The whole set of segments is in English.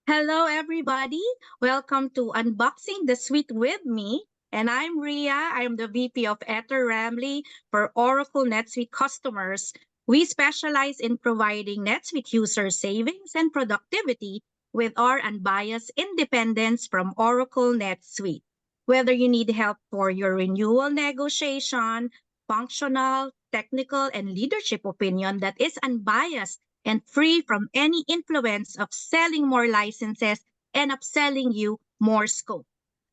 Hello, everybody. Welcome to Unboxing the Suite with me. And I'm Ria. I'm the VP of Etter+Ramli for Oracle NetSuite customers. We specialize in providing NetSuite user savings and productivity with our unbiased independence from Oracle NetSuite. Whether you need help for your renewal negotiation, functional, technical, and leadership opinion that is unbiased and free from any influence of selling more licenses and upselling you more scope.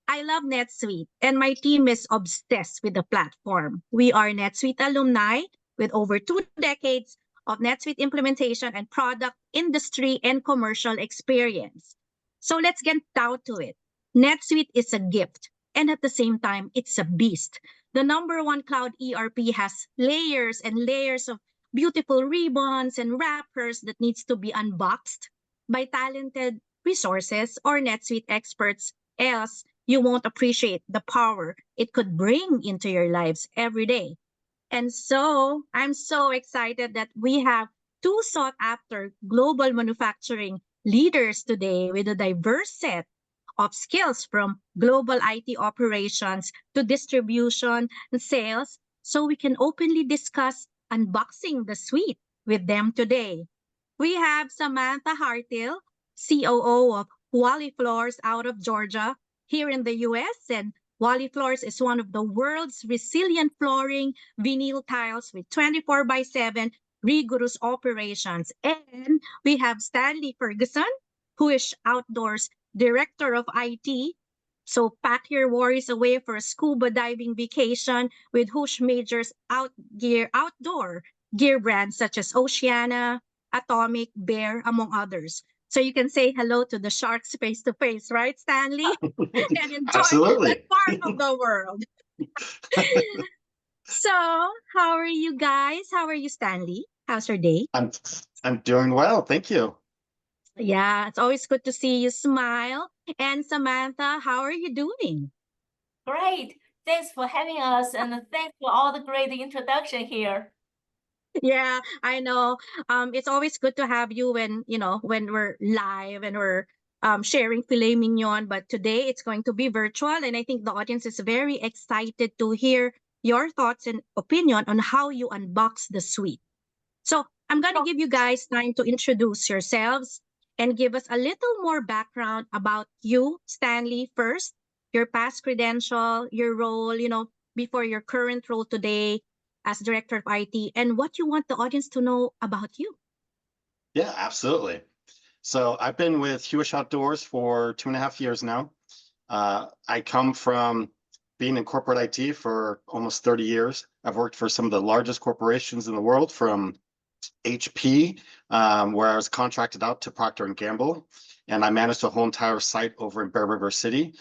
I love NetSuite, and my team is obsessed with the platform. We are NetSuite alumni with over 2 decades of NetSuite implementation and product industry and commercial experience. So let's get down to it. NetSuite is a gift, and at the same time, it's a beast. The number one cloud ERP has layers and layers of beautiful ribbons and wrappers that needs to be unboxed by talented resources or NetSuite experts. Else, you won't appreciate the power it could bring into your lives every day. And so I'm so excited that we have two sought after global manufacturing leaders today with a diverse set of skills from global IT operations to distribution and sales, so we can openly discuss unboxing the suite with them today. We have Samantha Hartil, COO of Huali Floors out of Georgia, here in the US. And Huali Floors is one of the world's resilient flooring vinyl tiles with 24 by 7 rigorous operations. And we have Stanley Ferguson, Huish Outdoors Director of IT. So pack your worries away for a scuba diving vacation with Huish Major's outdoor gear brands such as Oceana, Atomic, Bear, among others. So you can say hello to the sharks face to face, right, Stanley? And enjoy that Absolutely. part of the world. So, how are you guys? How are you, Stanley? How's your day? I'm I'm doing well, thank you. Yeah, it's always good to see you smile. And Samantha, how are you doing? Great. Thanks for having us, and thanks for all the great introduction here. Yeah, I know. It's always good to have you when, when we're live and we're sharing filet mignon. But today it's going to be virtual. And I think the audience is very excited to hear your thoughts and opinion on how you unbox the suite. So I'm going to give you guys time to introduce yourselves and give us a little more background about you, Stanley, first, your past credential, your role, before your current role today as Director of IT, and what you want the audience to know about you. Yeah, absolutely. So I've been with Huish Outdoors for 2.5 years now. I come from being in corporate IT for almost 30 years. I've worked for some of the largest corporations in the world, from HP, where I was contracted out to Procter & Gamble, and I managed a whole entire site over in Bear River City,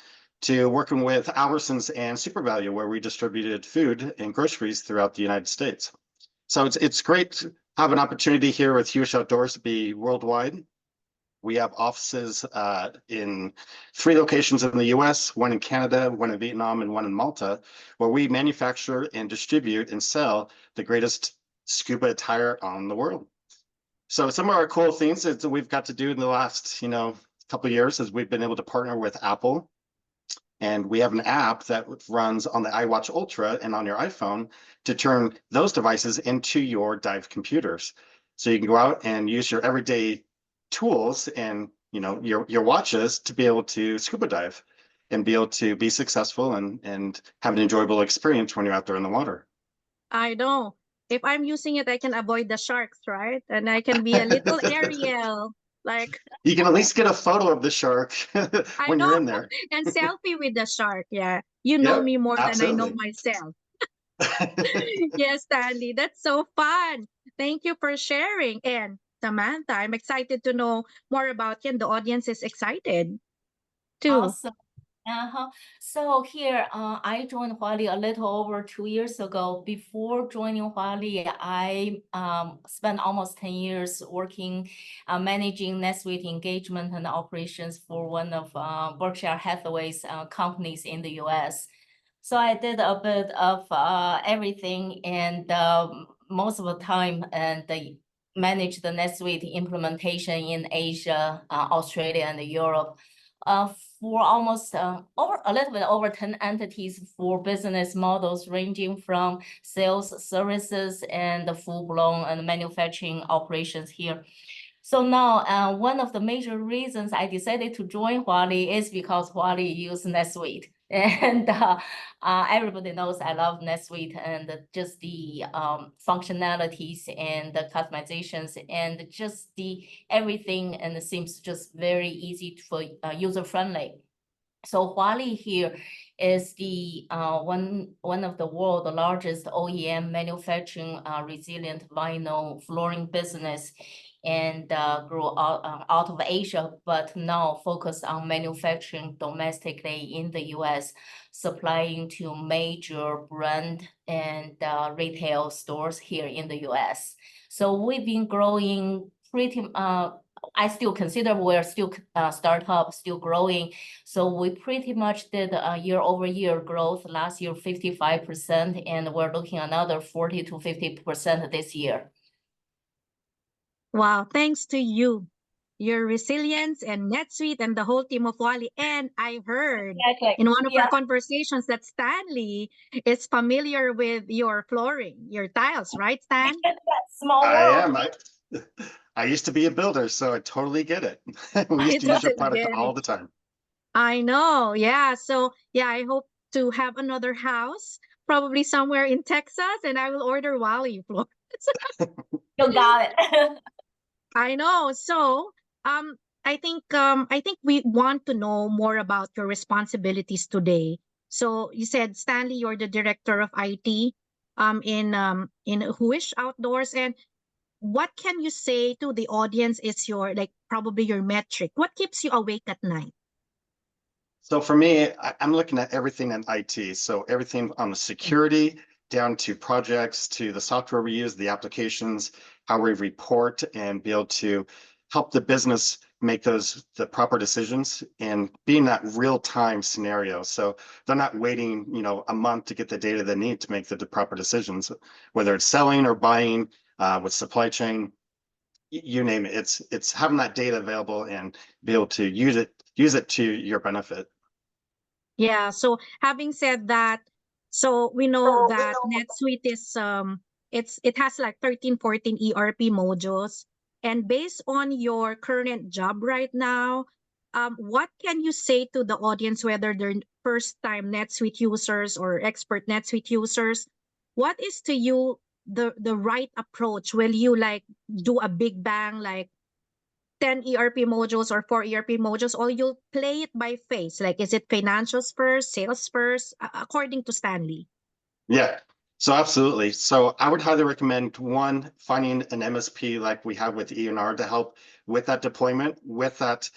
to working with Albertsons and SuperValue, where we distributed food and groceries throughout the United States. So it's great to have an opportunity here with Huish Outdoors to be worldwide. We have offices in 3 locations in the US, one in Canada, one in Vietnam, and one in Malta, where we manufacture and distribute and sell the greatest scuba attire on the world. So some of our cool things that we've got to do in the last, couple of years is we've been able to partner with Apple. And we have an app that runs on the iWatch Ultra and on your iPhone to turn those devices into your dive computers. So you can go out and use your everyday tools and your watches to be able to scuba dive and be able to be successful and have an enjoyable experience when you're out there in the water. I know. If I'm using it, I can avoid the sharks, right? And I can be a little Ariel. Like, You can at least get a photo of the shark I when know, you're in there. and selfie with the shark. Yeah. You know Yep, me more than I know absolutely. myself. Yes, Stanley, that's so fun. Thank you for sharing. And Samantha, I'm excited to know more about you, and the audience is excited too. Awesome. So here, I joined Huali a little over 2 years ago. Before joining Huali, I spent almost 10 years working, managing NetSuite engagement and operations for one of Berkshire Hathaway's companies in the US. So I did a bit of everything, and most of the time, and manage the NetSuite implementation in Asia, Australia, and Europe. For almost a little bit over 10 entities for business models ranging from sales, services, and the full-blown and manufacturing operations here. So now, one of the major reasons I decided to join Huali is because Huali uses NetSuite. And everybody knows I love NetSuite and just the functionalities and the customizations and just the everything, and it seems just very easy for user-friendly. So Huali here is the one of the world's largest OEM manufacturing resilient vinyl flooring business, and grew out of Asia, but now focus on manufacturing domestically in the US, supplying to major brand and retail stores here in the US. So we've been growing pretty, I still consider we're still startup, still growing. So we pretty much did a year-over-year growth last year, 55%, and we're looking another 40 to 50% this year. Wow, thanks to you, your resilience and NetSuite and the whole team of Huali. And I heard in one of our conversations that Stanley is familiar with your flooring, your tiles, right, Stan? Small world. I am. I used to be a builder, so I totally get it. We used to use your product all the time. I know. Yeah. So yeah, I hope to have another house, probably somewhere in Texas, and I will order Huali Floors. You got it. I know. So I think we want to know more about your responsibilities today. So you said, Stanley, you're the director of IT in Huish Outdoors, and what can you say to the audience is your, like, probably your metric? What keeps you awake at night? So for me, I'm looking at everything in IT. So everything on the security down to projects, to the software we use, the applications, how we report, and be able to help the business make the proper decisions and be in that real-time scenario. So they're not waiting, a month to get the data they need to make the proper decisions, whether it's selling or buying, with supply chain, you name it. It's having that data available and be able to use it to your benefit. Yeah. So having said that, so we know that NetSuite is it has like 13, 14 ERP modules. And based on your current job right now, what can you say to the audience, whether they're first-time NetSuite users or expert NetSuite users? What is to you the right approach? Will you like do a big bang, like 10 ERP modules or 4 ERP modules, or you'll play it by phase? Like, is it financials first, sales first, according to Stanley? Yeah, so absolutely. So I would highly recommend, one, finding an MSP like we have with E&R to help with that deployment, with that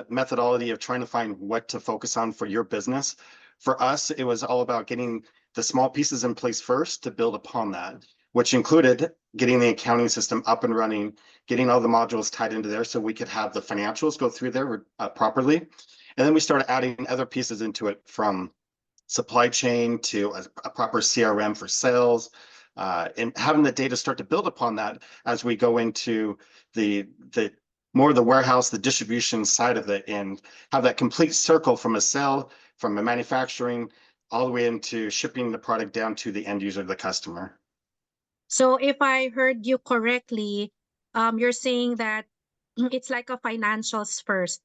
methodology of trying to find what to focus on for your business. For us, it was all about getting the small pieces in place first to build upon that, which included getting the accounting system up and running, getting all the modules tied into there so we could have the financials go through there properly. And then we started adding other pieces into it, from supply chain to a proper CRM for sales, and having the data start to build upon that as we go into the more of the warehouse, the distribution side of it, and have that complete circle from a sale, from a manufacturing, all the way into shipping the product down to the end user, the customer. So if I heard you correctly, you're saying that it's like a financials first,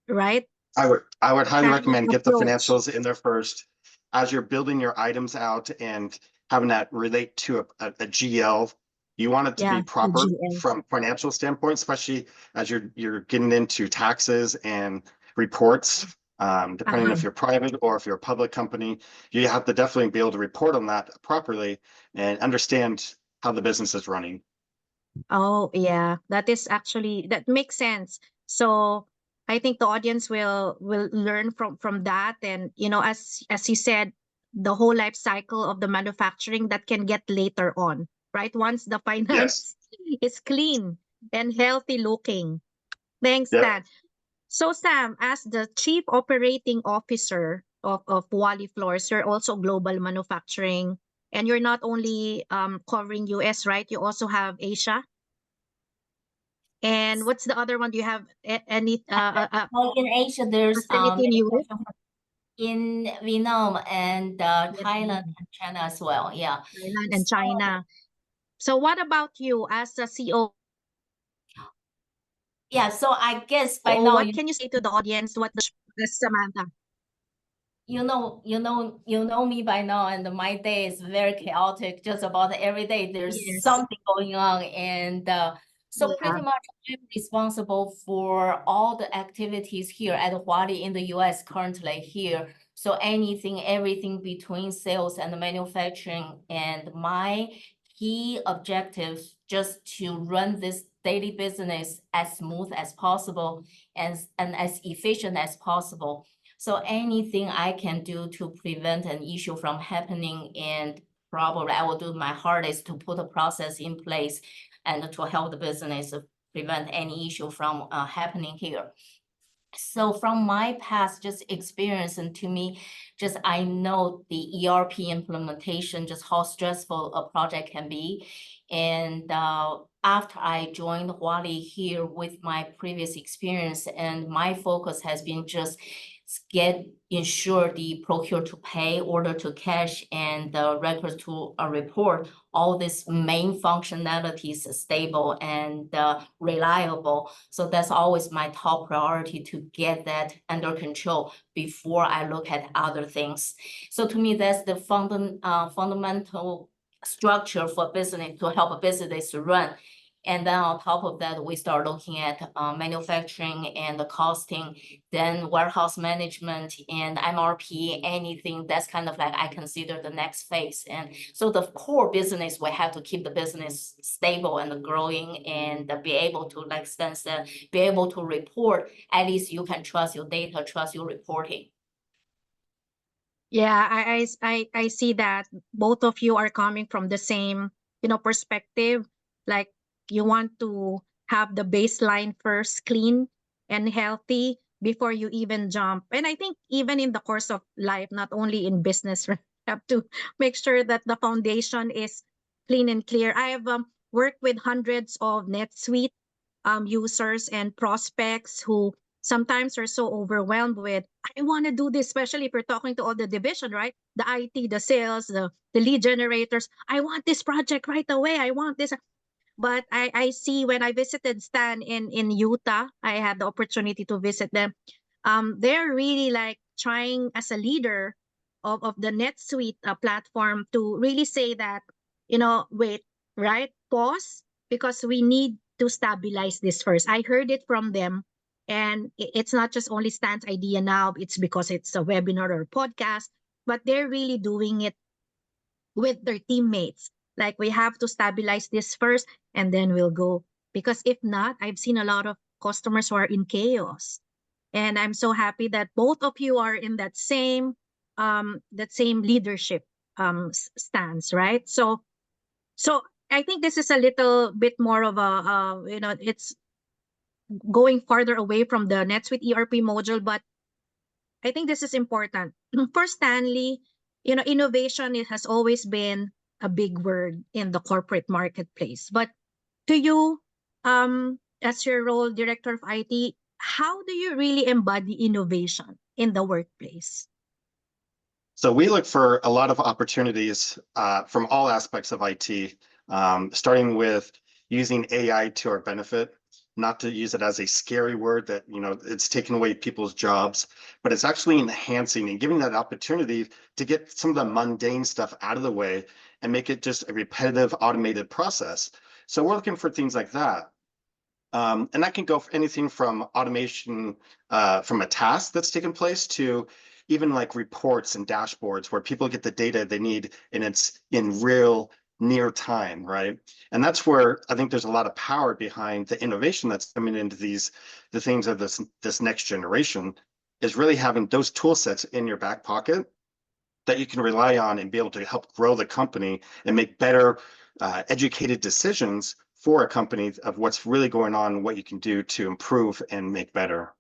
right? I would highly recommend get the approach. financials in there first as you're building your items out and having that relate to a GL. You want it to be proper from financial standpoint, especially as you're getting into taxes and reports. Depending if you're private or if you're a public company, you have to definitely be able to report on that properly and understand how the business is running. Oh, yeah, that makes sense. So I think the audience will learn from that. And, as you said, the whole life cycle of the manufacturing that can get later on, right? Once the finance is clean and healthy looking. Thanks, Stan. So Sam, as the Chief Operating Officer of Huali Floors, you're also global manufacturing, and you're not only covering US, right? You also have Asia. And what's the other one? Do you have any Well, in Asia, there's facility in Europe? in Vietnam and Vietnam, Thailand and China as well. Yeah. Thailand, and So, China. So what about you as a CEO? yeah, so I guess by now What can you say to the audience? What the Samantha? you know me by now, and my day is very chaotic. Just about every day, there's Yes. something going on, and so Yeah. pretty much I'm responsible for all the activities here at Huali in the US currently here. So everything between sales and manufacturing, and my key objective just to run this daily business as smooth as possible and as efficient as possible. So anything I can do to prevent an issue from happening, and probably I will do my hardest to put a process in place and to help the business prevent any issue from happening here. So from my past just experience, and to me, just I know the ERP implementation, just how stressful a project can be. And after I joined Huali here with my previous experience, and my focus has been just ensure the procure to pay, order to cash, and the records to report, all these main functionalities stable and reliable. So that's always my top priority, to get that under control before I look at other things. So to me, that's the fundamental structure for business, to help a business to run. And then on top of that, we start looking at manufacturing and the costing, then warehouse management and MRP, anything that's kind of like I consider the next phase. And so the core business, we have to keep the business stable and growing, and be able to, like Stan said, be able to report. At least you can trust your data, trust your reporting. Yeah, I see that both of you are coming from the same, perspective. Like, you want to have the baseline first clean and healthy before you even jump. And I think even in the course of life, not only in business, right, you have to make sure that the foundation is clean and clear. I have worked with hundreds of NetSuite users and prospects who sometimes are so overwhelmed with, I want to do this, especially if you're talking to all the division, right? The IT, the sales, the lead generators. I want this project right away. I want this. But I see when I visited Stan in Utah, I had the opportunity to visit them. They're really like trying as a leader of the NetSuite platform to really say that, wait, right? Pause, because we need to stabilize this first. I heard it from them. And it's not just only Stan's idea now, it's because it's a webinar or a podcast, but they're really doing it with their teammates. Like, we have to stabilize this first and then we'll go. Because if not, I've seen a lot of customers who are in chaos. And I'm so happy that both of you are in that same leadership stance, right? So I think this is a little bit more of a it's going farther away from the NetSuite ERP module, but I think this is important. For Stanley, innovation, it has always been a big word in the corporate marketplace. But to you, as your role, Director of IT, how do you really embody innovation in the workplace? So we look for a lot of opportunities from all aspects of IT, starting with using AI to our benefit, not to use it as a scary word that, it's taking away people's jobs, but it's actually enhancing and giving that opportunity to get some of the mundane stuff out of the way and make it just a repetitive, automated process. So we're looking for things like that. And that can go for anything from automation from a task that's taken place to even like reports and dashboards where people get the data they need and it's in real near time, right? And that's where I think there's a lot of power behind the innovation that's coming into the things of this next generation, is really having those tool sets in your back pocket that you can rely on and be able to help grow the company and make better educated decisions for a company of what's really going on, what you can do to improve and make better.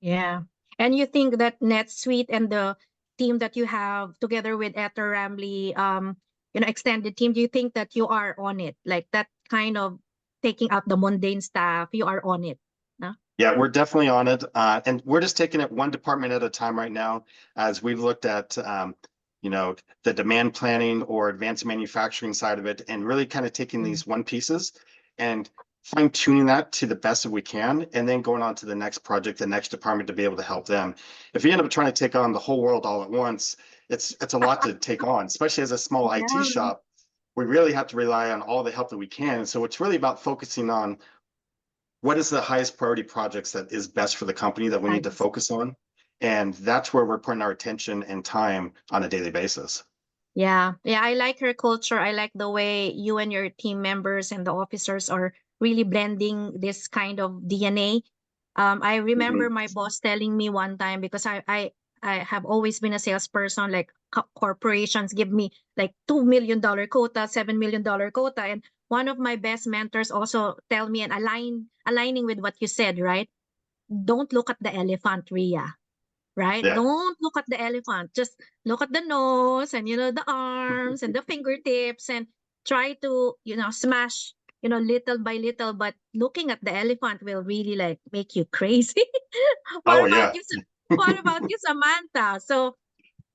Yeah. And you think that NetSuite and the team that you have together with Etter+Ramli, extended team, do you think that you are on it? Like that kind of taking out the mundane stuff. You are on it. No? Yeah, we're definitely on it. And we're just taking it one department at a time right now, as we've looked at, you know, the demand planning or advanced manufacturing side of it, and really kind of taking these one pieces and fine tuning that to the best that we can, and then going on to the next project, the next department to be able to help them. If you end up trying to take on the whole world all at once, it's a lot to take on, especially as a small IT Yeah. shop. We really have to rely on all the help that we can. So it's really about focusing on what is the highest priority projects that is best for the company that we need to Nice. focus on. And that's where we're putting our attention and time on a daily basis. Yeah. Yeah. I like her culture. I like the way you and your team members and the officers are really blending this kind of DNA. I remember Mhm. my boss telling me one time, because I have always been a salesperson, like corporations give me like $2 million quota, $7 million quota. And one of my best mentors also tell me, and aligning with what you said, right? Don't look at the elephant, Ria. Right? Yeah. Don't look at the elephant. Just look at the nose and, the arms and the fingertips, and try to, smash, little by little. But looking at the elephant will really like make you crazy. Oh, What about yeah. you? What about you, Samantha? So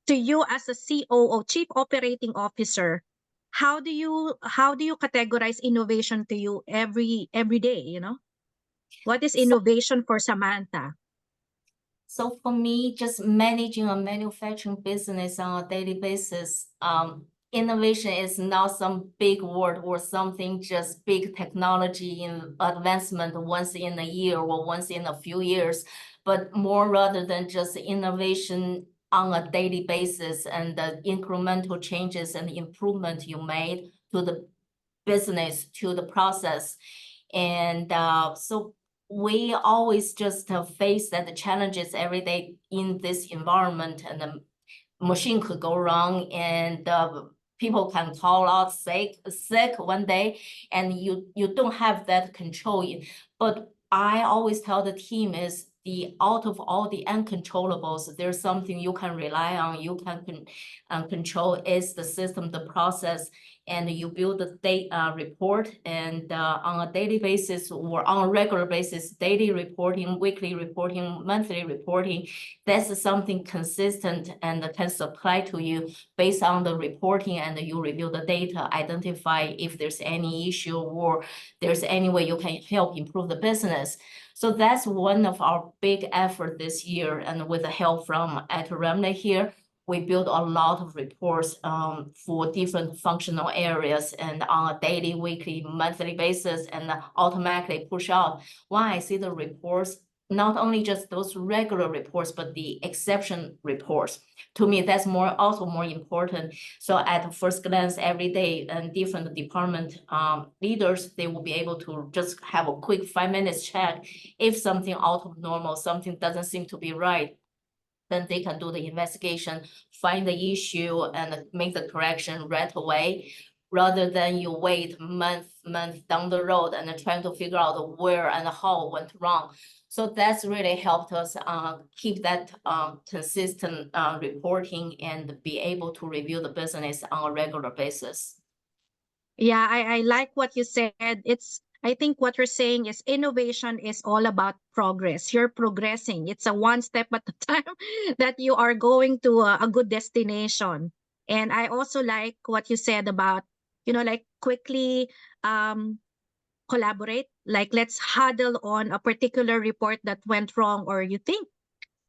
to you as a COO, Chief Operating Officer, how do you categorize innovation to you every day, What is So innovation for Samantha? So for me, just managing a manufacturing business on a daily basis, innovation is not some big word or something just big technology in advancement once in a year or once in a few years, but more rather than just innovation on a daily basis and the incremental changes and improvement you made to the business, to the process. And so we always just face that the challenges every day in this environment, and the machine could go wrong, and people can call out sick one day, and you don't have that control. But I always tell the team is out of all the uncontrollables, there's something you can rely on, you can control is the system, the process, and you build a data report, and on a daily basis or on a regular basis, daily reporting, weekly reporting, monthly reporting. That's something consistent and can supply to you based on the reporting, and you review the data, identify if there's any issue or there's any way you can help improve the business. So that's one of our big effort this year, and with the help from Etter+Ramli here, we build a lot of reports for different functional areas, and on a daily, weekly, monthly basis, and automatically push out. When I see the reports, not only just those regular reports, but the exception reports. To me, that's also more important. So at first glance, every day, and different department leaders, they will be able to just have a quick 5 minutes check. If something out of normal, something doesn't seem to be right, then they can do the investigation, find the issue, and make the correction right away, rather than you wait month down the road and trying to figure out where and how went wrong. So that's really helped us keep that consistent reporting and be able to review the business on a regular basis. Yeah, I like what you said. I think what you're saying is innovation is all about progress. You're progressing. It's a one step at a time that you are going to a good destination. And I also like what you said about, like quickly collaborate. Like let's huddle on a particular report that went wrong, or you think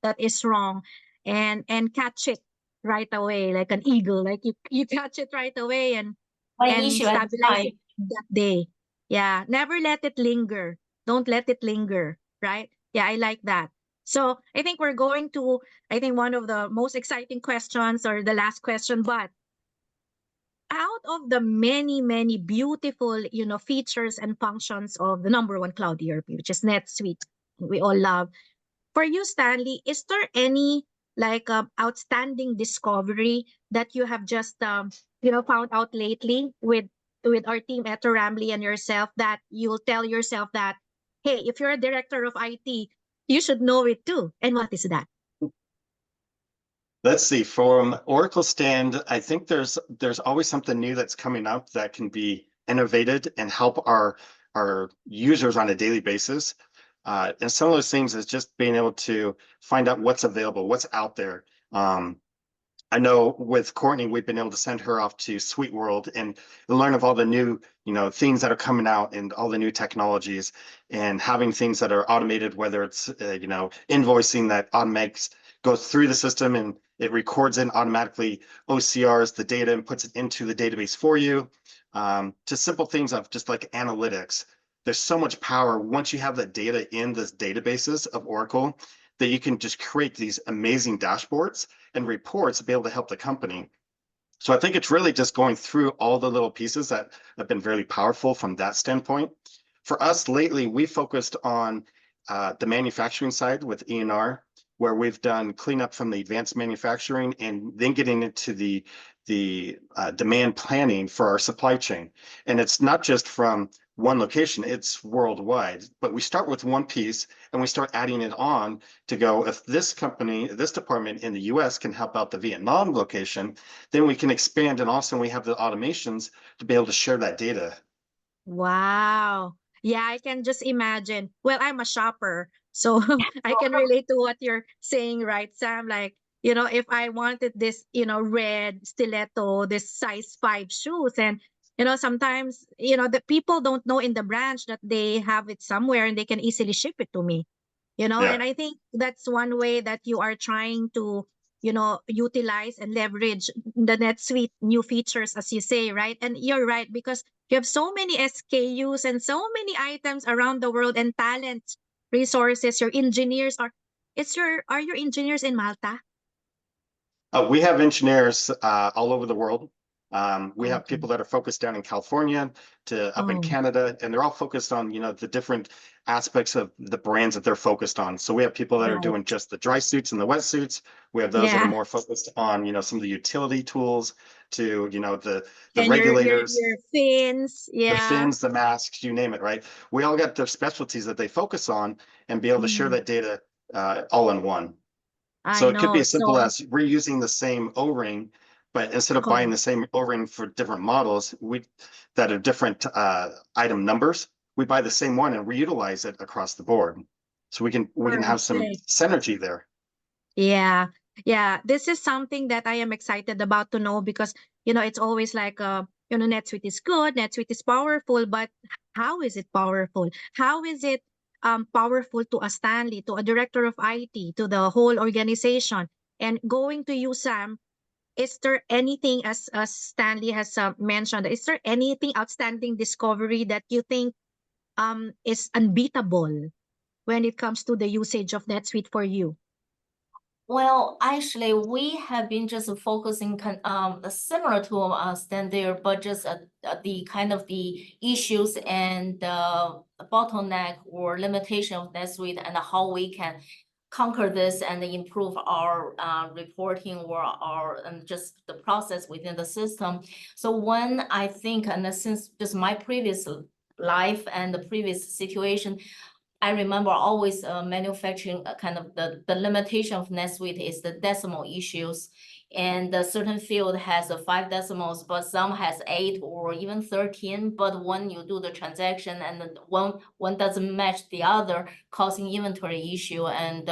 that is wrong, and catch it right away like an eagle. Like you catch it right away, and One and issue at a stabilize it time. that day. Yeah, never let it linger. Don't let it linger, right? Yeah, I like that. So I think we're going to, I think one of the most exciting questions, or the last question, but out of the many, many beautiful, features and functions of the number one cloud ERP, which is NetSuite, we all love. For you, Stanley, is there any like outstanding discovery that you have just found out lately with our team at Ramli and yourself, that you'll tell yourself that, hey, if you're a director of IT, you should know it too? And what is that? Let's see, from Oracle stand, I think there's always something new that's coming up that can be innovated and help our our users on a daily basis. And some of those things is just being able to find out what's available, what's out there. I know with Courtney, we've been able to send her off to Sweet World and learn of all the new, things that are coming out and all the new technologies, and having things that are automated, whether it's, invoicing that goes through the system and it records in automatically OCRs, the data, and puts it into the database for you. To simple things of just like analytics. There's so much power once you have the data in this databases of Oracle that you can just create these amazing dashboards and reports to be able to help the company. So I think it's really just going through all the little pieces that have been very powerful from that standpoint. For us lately, we focused on the manufacturing side with ENR, where we've done cleanup from the advanced manufacturing and then getting into the demand planning for our supply chain. And it's not just from one location, it's worldwide. But we start with one piece and we start adding it on to go, if this company, this department in the US can help out the Vietnam location, then we can expand. And also we have the automations to be able to share that data. Wow. Yeah, I can just imagine. Well, I'm a shopper, so I can relate to what you're saying, right, Sam? Like, if I wanted this, red stiletto, this size 5 shoes, and sometimes, the people don't know in the branch that they have it somewhere and they can easily ship it to me. Yeah. And I think that's one way that you are trying to, utilize and leverage the NetSuite new features, as you say, right? And you're right, because you have so many SKUs and so many items around the world and talent resources. Your engineers are your engineers in Malta? We have engineers all over the world. We have Okay. people that are focused down in California to up in Oh, Canada, and they're all focused on, the different aspects of the brands that they're focused on. So we have people that are right. doing just the dry suits and the wet suits. We have those that are Yeah. more focused on, some of the utility tools to, the And your regulators, your fins, the yeah. fins, the masks, you name it, right? We all got their specialties that they focus on and be able to share Mm, that data all in one. So I it could be know. as simple So as reusing the same O-ring, but instead of buying the same O-ring for different models, that are different item numbers, we buy the same one and reutilize it across the board. So we can have some perfect. synergy there. Yeah. Yeah. This is something that I am excited about to know because, it's always like, NetSuite is good, NetSuite is powerful, but how is it powerful? How is it powerful to a Stanley, to a director of IT, to the whole organization? And going to you, Sam, is there anything, as Stanley has mentioned, is there anything outstanding discovery that you think is unbeatable when it comes to the usage of NetSuite for you? Well, actually, we have been just focusing similar to standard, but just the kind of the issues and bottleneck or limitation of NetSuite and how we can conquer this and improve our reporting or our just the process within the system. So when I think, and since just my previous life and the previous situation, I remember always manufacturing kind of the limitation of NetSuite is the decimal issues. And a certain field has 5 decimals, but some has 8 or even 13. But when you do the transaction and one doesn't match the other, causing inventory issue. And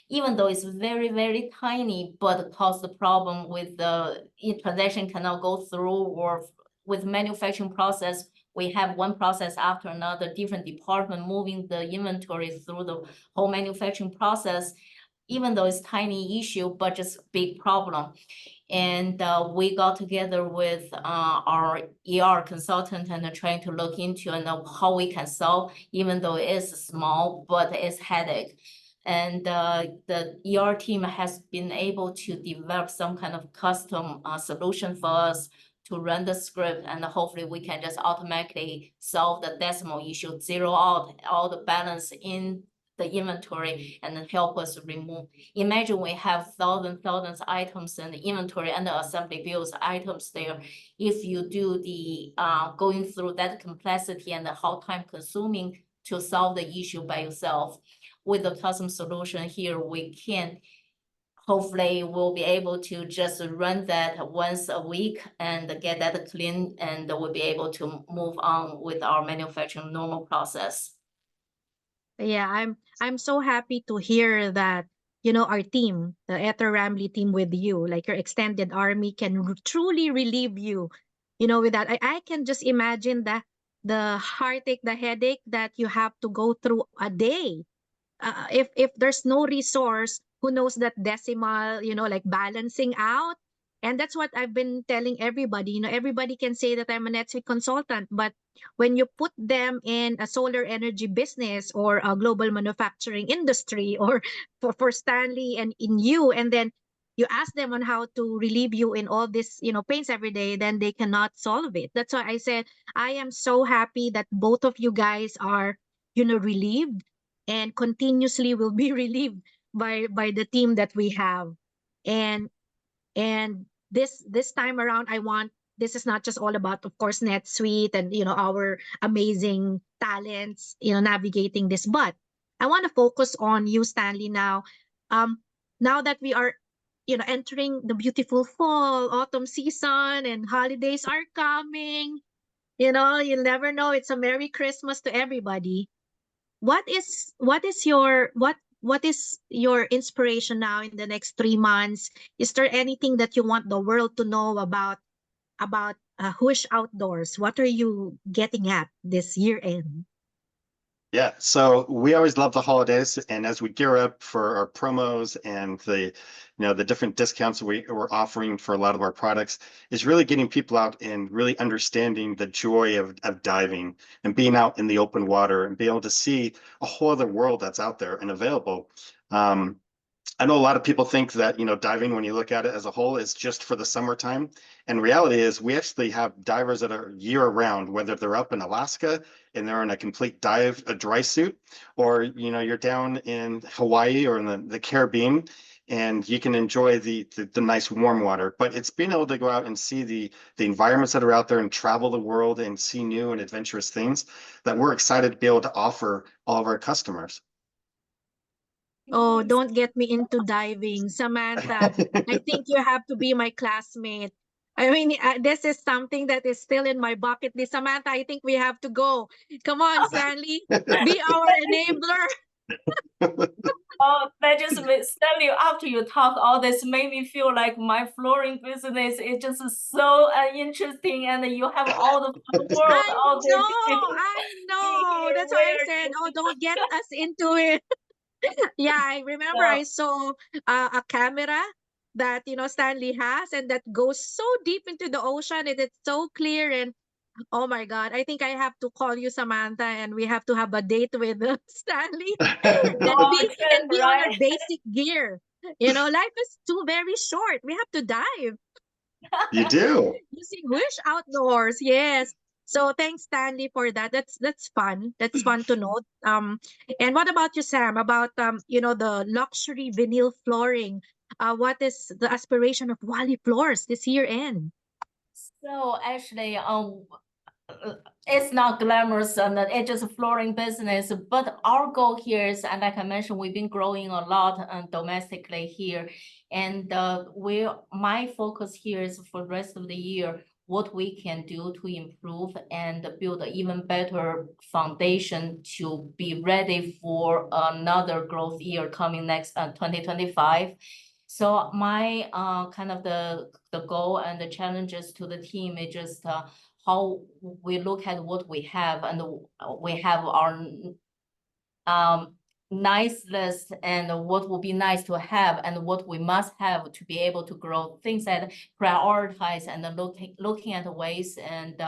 even though it's very, very tiny, but cause the problem with the transaction cannot go through, or with manufacturing process, we have one process after another, different department moving the inventory through the whole manufacturing process, even though it's tiny issue, but just big problem. And we got together with our ER consultant and trying to look into and how we can solve, even though it is small, but it's headache. And the ER team has been able to develop some kind of custom solution for us to run the script, and hopefully we can just automatically solve the decimal issue, zero out all the balance in the inventory, and then help us remove. Imagine we have thousands items in the inventory and the assembly bills items there. If you do the going through that complexity and how time consuming to solve the issue by yourself, with the custom solution here, we can hopefully we'll be able to just run that once a week and get that clean, and we'll be able to move on with our manufacturing normal process. Yeah, I'm so happy to hear that, you know, our team, the Etter+Ramli team with you, like your extended army can truly relieve you, you know, with that. I can just imagine the heartache, the headache that you have to go through a day. If there's no resource, who knows that decimal, you know, like balancing out. And that's what I've been telling everybody. You know, everybody can say that I'm a NetSuite consultant, but when you put them in a solar energy business or a global manufacturing industry, or for Stanley and in you, and then you ask them on how to relieve you in all this, you know, pains every day, then they cannot solve it. That's why I said I am so happy that both of you guys are, you know, relieved, and continuously will be relieved by the team that we have. And this time around, I want, this is not just all about, of course, NetSuite and, you know, our amazing talents, you know, navigating this, but I want to focus on you, Stanley, now. um Now that we are, you know, entering the beautiful fall autumn season and holidays are coming, you know, you'll never know, it's a Merry Christmas to everybody. What is your inspiration now in the next 3 months? Is there anything that you want the world to know about Huish Outdoors? What are you getting at this year end? Yeah, so we always love the holidays, and as we gear up for our promos and the different discounts we're offering for a lot of our products, is really getting people out and really understanding the joy of diving and being out in the open water and being able to see a whole other world that's out there and available. I know a lot of people think that, diving, when you look at it as a whole, is just for the summertime. And reality is we actually have divers that are year round, whether they're up in Alaska and they're in a complete a dry suit, or, you're down in Hawaii or in the Caribbean, and you can enjoy the nice warm water. But it's being able to go out and see the environments that are out there and travel the world and see new and adventurous things that we're excited to be able to offer all of our customers. Oh, don't get me into diving, Samantha. I think you have to be my classmate. I mean, this is something that is still in my bucket list. Samantha, I think we have to go. Come on, Stanley, be our enabler. Oh, that just Stanley, after you talk all this, made me feel like my flooring business is just so interesting, and you have all the world out there. I know. That's why I said, oh, don't get us into it. Yeah, I remember I saw a camera that, Stanley has, and that goes so deep into the ocean, and it's so clear. And oh my God, I think I have to call you, Samantha, and we have to have a date with Stanley and be on our basic gear. Life is too very short. We have to dive. You do. Using Huish Outdoors, yes. So thanks, Stanley, for that. That's fun. That's fun to note. And what about you, Sam? About the luxury vinyl flooring. What is the aspiration of Huali Floors this year end? So actually, it's not glamorous and it's just a flooring business, but our goal here is, and like I mentioned, we've been growing a lot domestically here, and my focus here is for the rest of the year what we can do to improve and build an even better foundation to be ready for another growth year coming next 2025. So my kind of the goal and the challenges to the team is just how we look at what we have, and we have our nice list and what would be nice to have and what we must have to be able to grow, things that prioritize and looking at ways and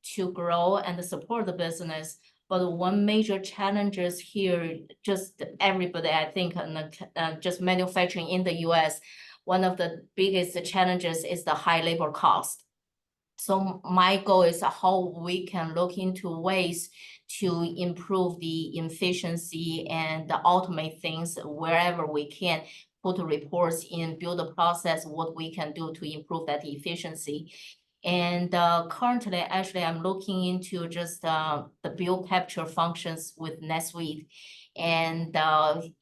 to grow and support the business. But one major challenge is here, just everybody, I think, and just manufacturing in the US, one of the biggest challenges is the high labor cost. So my goal is how we can look into ways to improve the efficiency and automate things wherever we can, put reports in, build a process, what we can do to improve that efficiency. And currently, actually, I'm looking into just the bill capture functions with NetSuite. And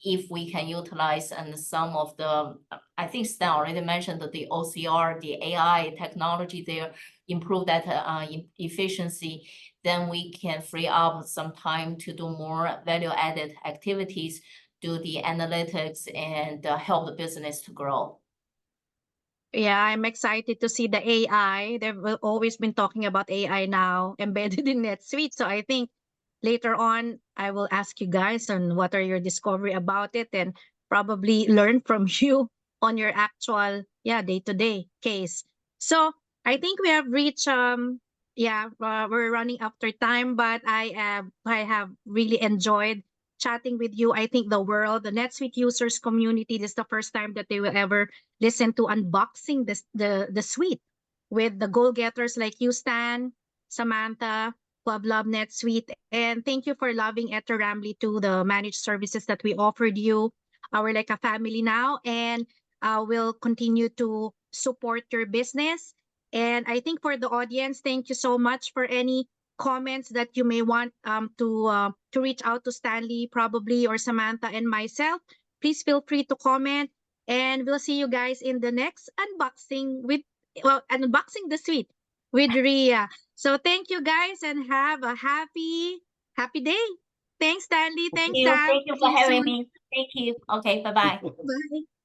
if we can utilize and some of the, I think Stan already mentioned that the OCR, the AI technology there, improve that efficiency, then we can free up some time to do more value-added activities, do the analytics, and help the business to grow. Yeah, I'm excited to see the AI. They've always been talking about AI now embedded in NetSuite. So I think later on, I will ask you guys on what are your discovery about it and probably learn from you on your actual, day-to-day case. So I think we have reached, we're running after time, but I have really enjoyed chatting with you. I think the NetSuite users community, this is the first time that they will ever listen to unboxing the suite with the goal getters like you, Stan, Samantha, Club Love NetSuite, and thank you for loving Etter+Ramli to the managed services that we offered you. We're like a family now, and we'll continue to support your business. And I think for the audience, thank you so much for any comments that you may want to reach out to Stanley probably or Samantha and myself. Please feel free to comment. And we'll see you guys in the next unboxing unboxing the suite with Ria. So thank you guys and have a happy day. Thanks, Stanley. Thanks, Stan. Thank you See for you having soon. me. Thank you. Okay, bye-bye. Bye.